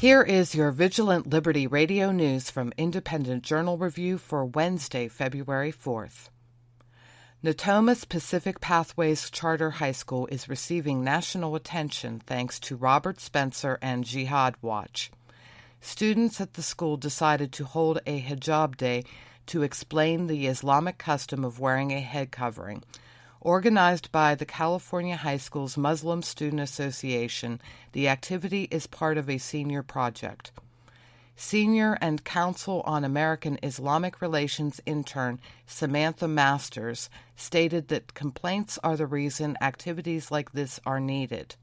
Here is your Vigilant Liberty Radio News from Independent Journal Review for Wednesday, February 4th. Natomas Pacific Pathways Charter High School is receiving national attention thanks to Robert Spencer and Jihad Watch. Students at the school decided to hold a hijab day to explain the Islamic custom of wearing a head covering. Organized by the California High Schools Muslim Student Association, the activity is part of a senior project. Senior and Council on American Islamic Relations intern Samantha Masters stated that complaints are the reason activities like this are needed.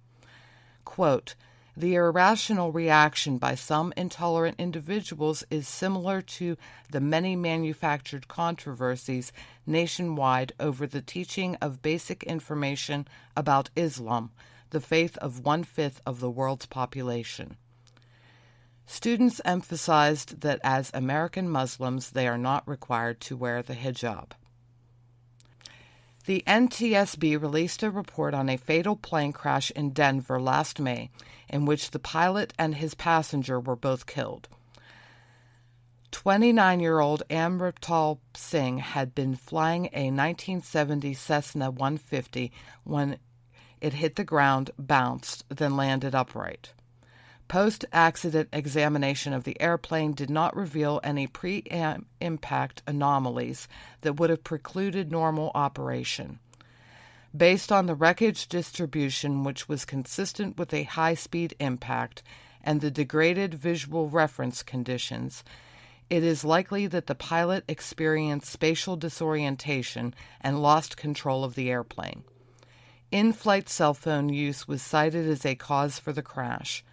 Quote, "The irrational reaction by some intolerant individuals is similar to the many manufactured controversies nationwide over the teaching of basic information about Islam, the faith of 1/5 of the world's population." Students emphasized that as American Muslims, they are not required to wear the hijab. The NTSB released a report on a fatal plane crash in Denver last May, in which the pilot and his passenger were both killed. 29-year-old Amrital Singh had been flying a 1970 Cessna 150 when it hit the ground, bounced, then landed upright. Post-accident examination of the airplane did not reveal any pre-impact anomalies that would have precluded normal operation. Based on the wreckage distribution, which was consistent with a high-speed impact, and the degraded visual reference conditions, it is likely that the pilot experienced spatial disorientation and lost control of the airplane. In-flight cell phone use was cited as a cause for the crash.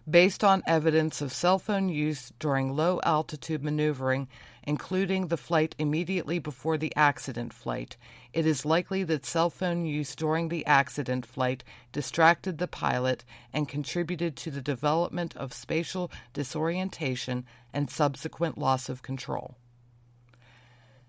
Based on evidence of cell phone use during low-altitude maneuvering, including the flight immediately before the accident flight, it is likely that cell phone use during the accident flight distracted the pilot and contributed to the development of spatial disorientation and subsequent loss of control.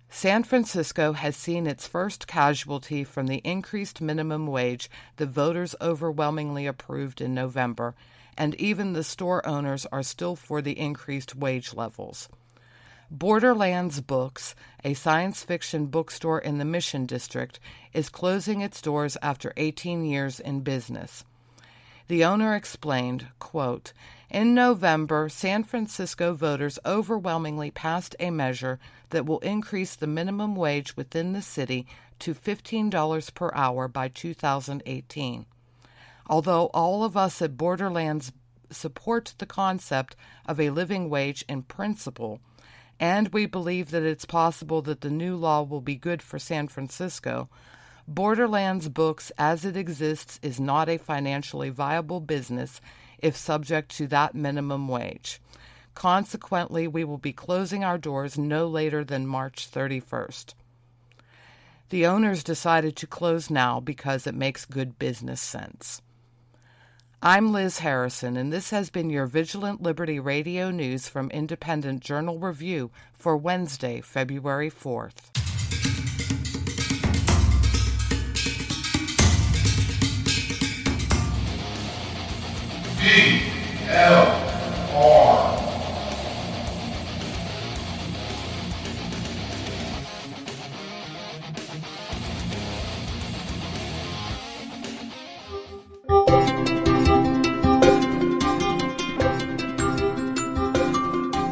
San Francisco has seen its first casualty from the increased minimum wage the voters overwhelmingly approved in November, and even the store owners are still for the increased wage levels. Borderlands Books, a science fiction bookstore in the Mission District, is closing its doors after 18 years in business. The owner explained, quote, "In November, San Francisco voters overwhelmingly passed a measure that will increase the minimum wage within the city to $15 per hour by 2018. Although all of us at Borderlands support the concept of a living wage in principle, and we believe that it's possible that the new law will be good for San Francisco, Borderlands Books as it exists is not a financially viable business if subject to that minimum wage. Consequently, we will be closing our doors no later than March 31st. The owners decided to close now because it makes good business sense." I'm Liz Harrison, and this has been your Vigilant Liberty Radio News from Independent Journal Review for Wednesday, February 4th. VLR.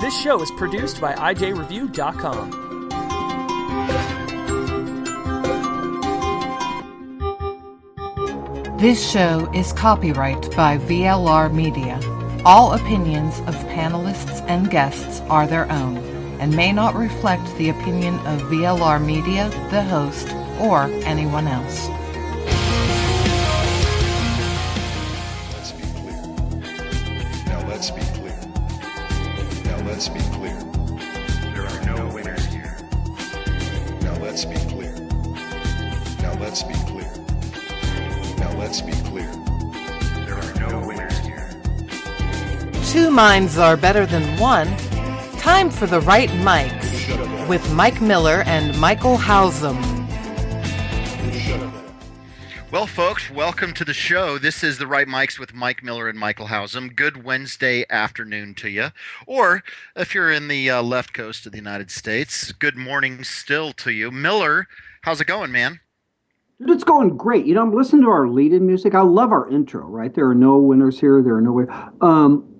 This show is produced by IJReview.com. This show is copyright by VLR Media. All opinions of panelists and guests are their own and may not reflect the opinion of VLR Media, the host, or anyone else. Let's be clear. Now let's be clear. Now let's be clear. There are no winners here. Now let's be clear. Now let's be clear. Now let's be clear. There are no winners here. Two minds are better than one. Time for the right mics with Mike Miller and Michael Hausum. Well, folks, welcome to the show. This is The Right Mics with Mike Miller and Michael Hausum. Good Wednesday afternoon to you. Or if you're in the left coast of the United States, good morning still to you. Miller, how's it going, man? Dude, it's going great. I'm listening to our lead-in music. I love our intro, right? There are no winners here. There are no way.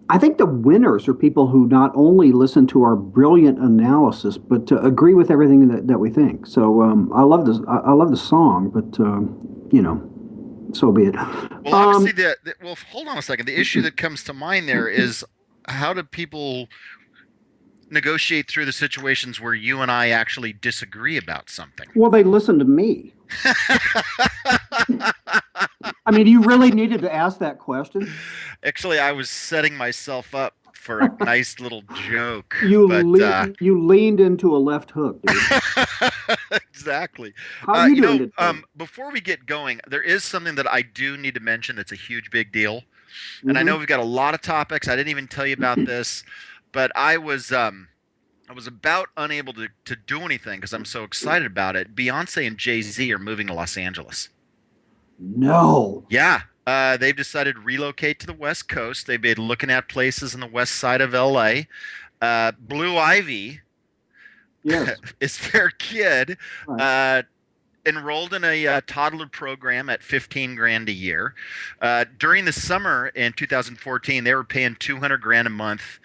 I think the winners are people who not only listen to our brilliant analysis, but agree with everything that we think. So I love this. I love the song, but so be it. Well, obviously, well, hold on a second. The issue that comes to mind there is how do people negotiate through the situations where you and I actually disagree about something? Well, they listen to me. I mean, you really needed to ask that question. Actually, I was setting myself up for a nice little joke. You leaned into a left hook, dude. Exactly. How are you doing today? Before we get going, there is something that I do need to mention that's a huge big deal. And I know we've got a lot of topics. I didn't even tell you about this, but I was about unable to do anything because I'm so excited about it. Beyonce and Jay-Z are moving to Los Angeles. No. Yeah. They've decided to relocate to the West Coast. They've been looking at places on the west side of LA. Blue Ivy Yes. is their kid. Right. Enrolled in a toddler program at $15,000 a year. During the summer in 2014, they were paying $200,000 a month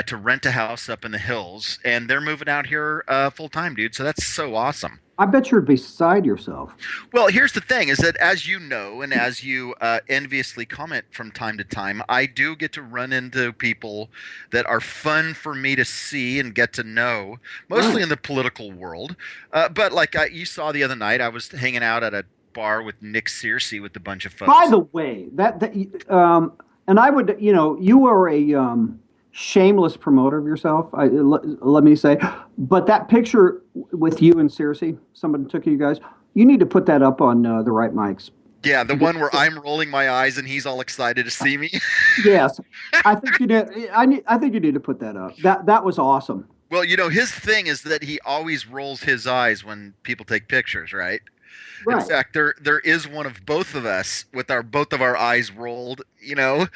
to rent a house up in the hills, and they're moving out here full time, dude. So that's so awesome. I bet you're beside yourself. Well, here's the thing: is that as you know, and as you enviously comment from time to time, I do get to run into people that are fun for me to see and get to know, mostly in the political world. But like you saw the other night, I was hanging out at a bar with Nick Searcy with a bunch of folks. By the way, and I would, you are a shameless promoter of yourself. Let me say, but that picture with you and Circe, somebody took you guys. You need to put that up on the Right Mics. Yeah, the one where I'm rolling my eyes and he's all excited to see me. Yes, I think you did. I think you need to put that up. That was awesome. Well, his thing is that he always rolls his eyes when people take pictures, right? Right. In fact, there is one of both of us with both of our eyes rolled, What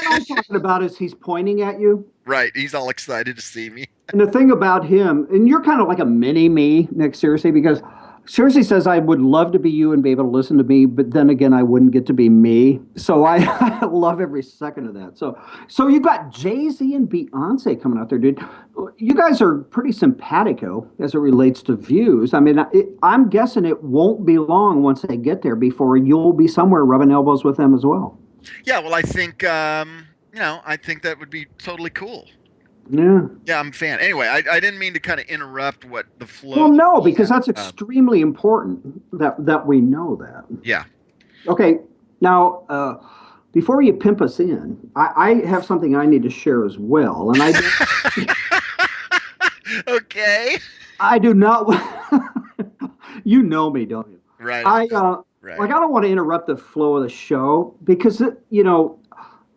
I'm talking about is he's pointing at you. Right, he's all excited to see me. And the thing about him, and you're kind of like a mini me, Nick Searcy, because Searcy says I would love to be you and be able to listen to me, but then again, I wouldn't get to be me. So I love every second of that. So you got Jay-Z and Beyonce coming out there, dude. You guys are pretty simpatico as it relates to views. I mean, I'm guessing it won't be long once they get there before you'll be somewhere rubbing elbows with them as well. Yeah, well, I think I think that would be totally cool. Yeah. Yeah, I'm a fan. Anyway, I didn't mean to kind of interrupt what the flow. Well, no, because that's extremely important that we know that. Yeah. Okay. Now, before you pimp us in, I have something I need to share as well, and I. Okay. I do not. You know me, don't you? Right. Right. I don't want to interrupt the flow of the show because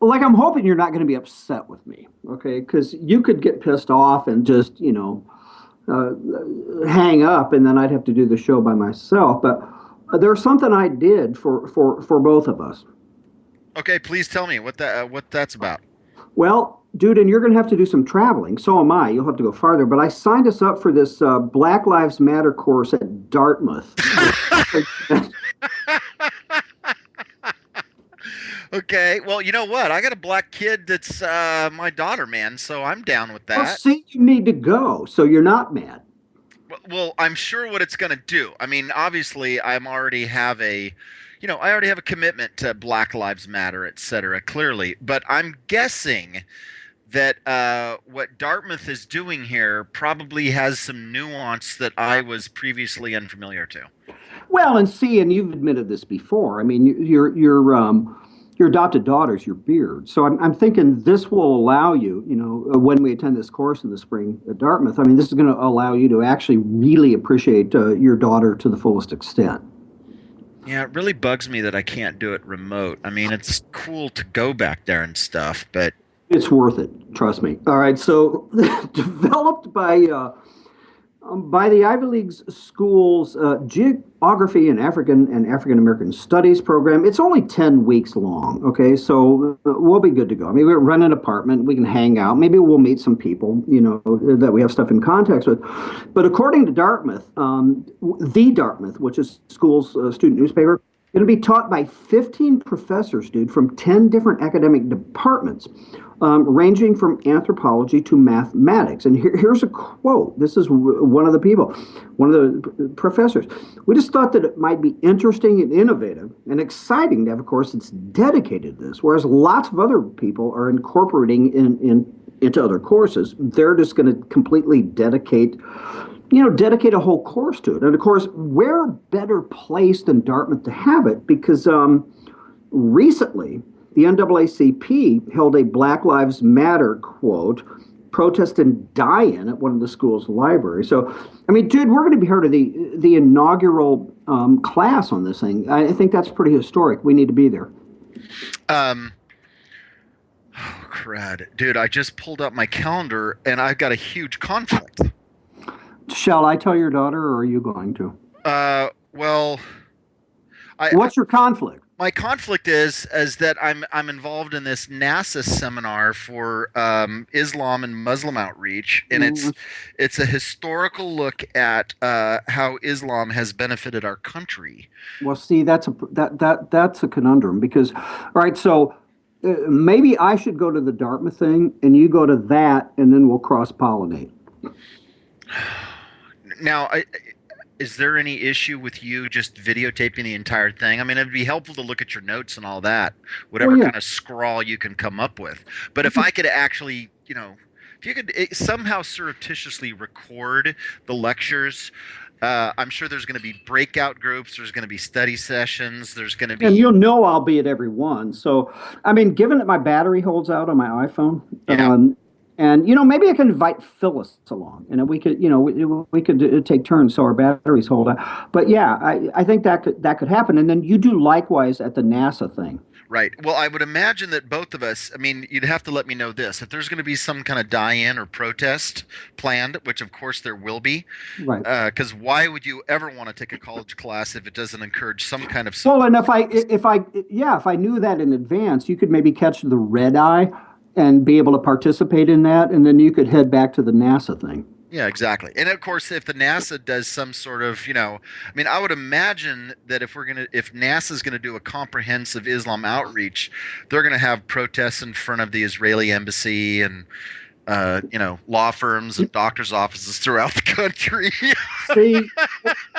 like I'm hoping you're not going to be upset with me, okay? Because you could get pissed off and just hang up, and then I'd have to do the show by myself. But there's something I did for both of us. Okay, please tell me what that's about. Well, dude, and you're going to have to do some traveling. So am I. You'll have to go farther. But I signed us up for this Black Lives Matter course at Dartmouth. Okay, well, you know what? I got a black kid that's my daughter, man, so I'm down with that. Well, see, you need to go, so you're not mad. Well, I'm sure what it's going to do. I mean, obviously, I already have a commitment to Black Lives Matter, et cetera, clearly. But I'm guessing that what Dartmouth is doing here probably has some nuance that I was previously unfamiliar to. Well, and you've admitted this before. I mean, your adopted daughter's your beard. So I'm thinking this will allow you, when we attend this course in the spring at Dartmouth, I mean, this is going to allow you to actually really appreciate your daughter to the fullest extent. Yeah, it really bugs me that I can't do it remote. I mean, it's cool to go back there and stuff, but... It's worth it. Trust me. All right. So developed by By the Ivy League schools geography and African American studies program. It's only 10 weeks long. Okay, so we'll be good to go. I mean, we rent an apartment, we can hang out. Maybe we'll meet some people, that we have stuff in context with. But according to Dartmouth, the Dartmouth, which is school's student newspaper, it'll be taught by 15 professors, dude, from 10 different academic departments, ranging from anthropology to mathematics. And here's a quote. This is one of the people, one of the professors. We just thought that it might be interesting and innovative and exciting to have a course that's dedicated to this, whereas lots of other people are incorporating into other courses. They're just going to completely dedicate a whole course to it. And of course, we're better placed than Dartmouth to have it because recently the NAACP held a Black Lives Matter, quote, protest and die-in at one of the school's libraries. So, I mean, dude, we're going to be part of the inaugural class on this thing. I think that's pretty historic. We need to be there. Oh, crud. Dude, I just pulled up my calendar and I've got a huge conflict. Shall I tell your daughter, or are you going to? Well, what's your conflict? My conflict is that I'm involved in this NASA seminar for Islam and Muslim outreach, and it's a historical look at how Islam has benefited our country. Well, see, that's a conundrum because, all right, so maybe I should go to the Dartmouth thing, and you go to that, and then we'll cross-pollinate. Now, is there any issue with you just videotaping the entire thing? I mean, it'd be helpful to look at your notes and all that, whatever kind of scrawl you can come up with. But if I could actually, if you could somehow surreptitiously record the lectures, I'm sure there's going to be breakout groups. There's going to be study sessions. There's going to be... And I'll be at every one. So, I mean, given that my battery holds out on my iPhone... Yeah. And maybe I can invite Phyllis along, and we could, we could take turns so our batteries hold out. But yeah, I think that could happen, and then you do likewise at the NASA thing. Right. Well, I would imagine that both of us. I mean, you'd have to let me know this if there's going to be some kind of die-in or protest planned, which of course there will be. Right. Because why would you ever want to take a college class if it doesn't encourage some kind of? Well, and if I knew that in advance, you could maybe catch the red eye and be able to participate in that, and then you could head back to the NASA thing. Yeah, exactly. And of course, if the NASA does some sort of, I mean, I would imagine that if NASA's going to do a comprehensive Islam outreach, they're going to have protests in front of the Israeli embassy and, law firms and doctors' offices throughout the country. See,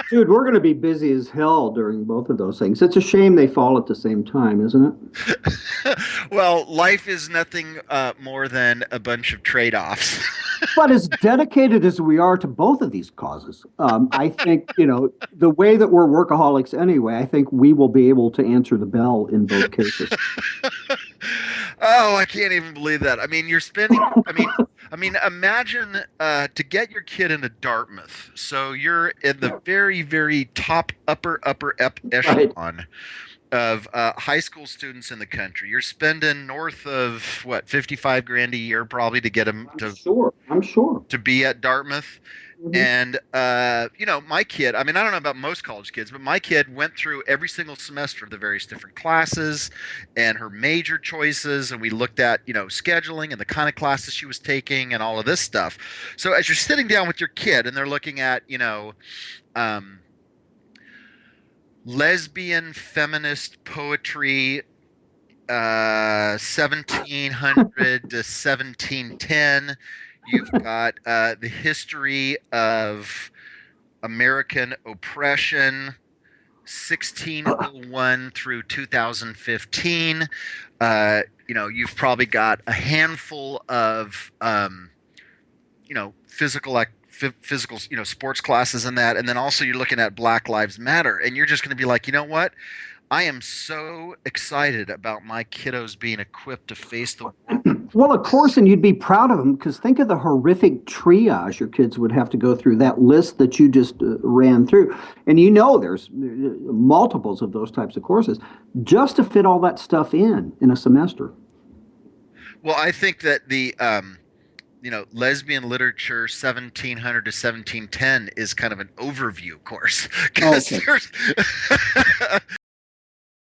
dude, we're going to be busy as hell during both of those things. It's a shame they fall at the same time, isn't it? Well, life is nothing more than a bunch of trade-offs. But as dedicated as we are to both of these causes, I think, the way that we're workaholics anyway, I think we will be able to answer the bell in both cases. Oh, I can't even believe that. I mean, you're spending, imagine to get your kid into Dartmouth. So you're in the very, very top upper echelon. Right. Of high school students in the country. You're spending north of $55 grand a year probably to get them I'm sure to be at Dartmouth. Mm-hmm. And my kid, I mean, I don't know about most college kids, but my kid went through every single semester of the various different classes and her major choices, and we looked at scheduling and the kind of classes she was taking and all of this stuff. So as you're sitting down with your kid and they're looking at lesbian feminist poetry, 1700 to 1710. You've got the history of American oppression, 1601 through 2015. You've probably got a handful of physical sports classes in that, and then also you're looking at Black Lives Matter, and you're just going to be like, you know what? I am so excited about my kiddos being equipped to face the world. Well, of course, and you'd be proud of them because think of the horrific triage your kids would have to go through, that list that you just ran through. And there's multiples of those types of courses just to fit all that stuff in a semester. Well, I think that the lesbian literature 1700 to 1710 is kind of an overview course because Okay. there's